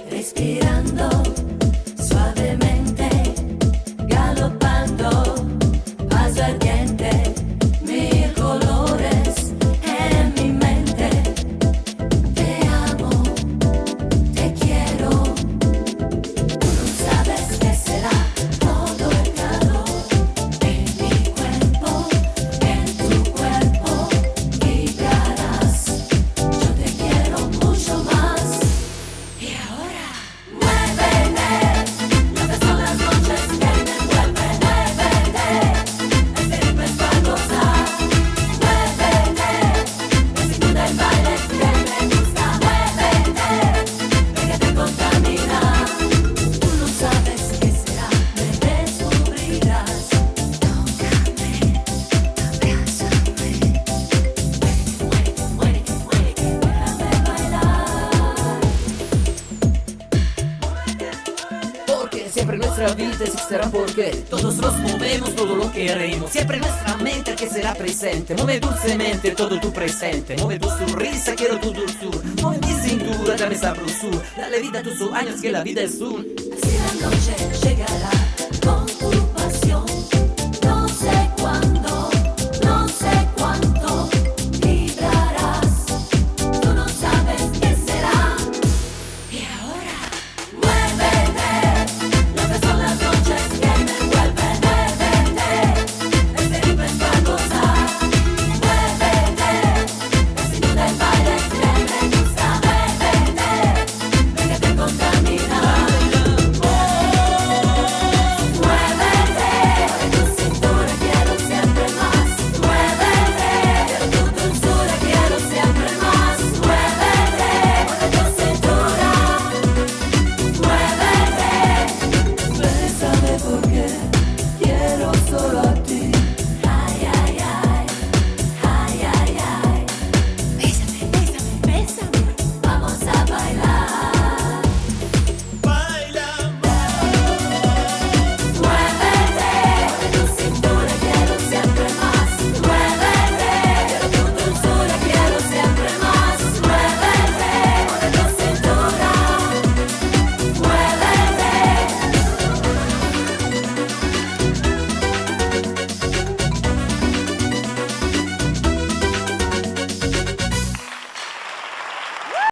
Respirando suavemente, galopando, paso ardiente, mil colores en mi mente. Te amo, te quiero, tú no sabes qué será todo el calor en mi cuerpo, en tu cuerpo vibrarás. Yo te quiero mucho más. Y ahora muévete, las son las noches que me envuelven. Muévete, este ritmo es para gozar. Muévete, sin duda el baile que me gusta. Muévete, déjate contaminar. Tú no sabes qué será, me descubrirás. Tócame, abrázame, muévete, muévete, déjame bailar. Porque siempre en nuestra vida existirá un porqué. Todos nos movemos, todo lo queremos. Siempre en nuestra mente que será presente. Mueve dulcemente todo tu presente. Mueve tu sonrisa, quiero tu dulzura. Mueve mi cintura, dame sabrosura. Dale vida a tus sueños que la vida es un. Así la noche llegará.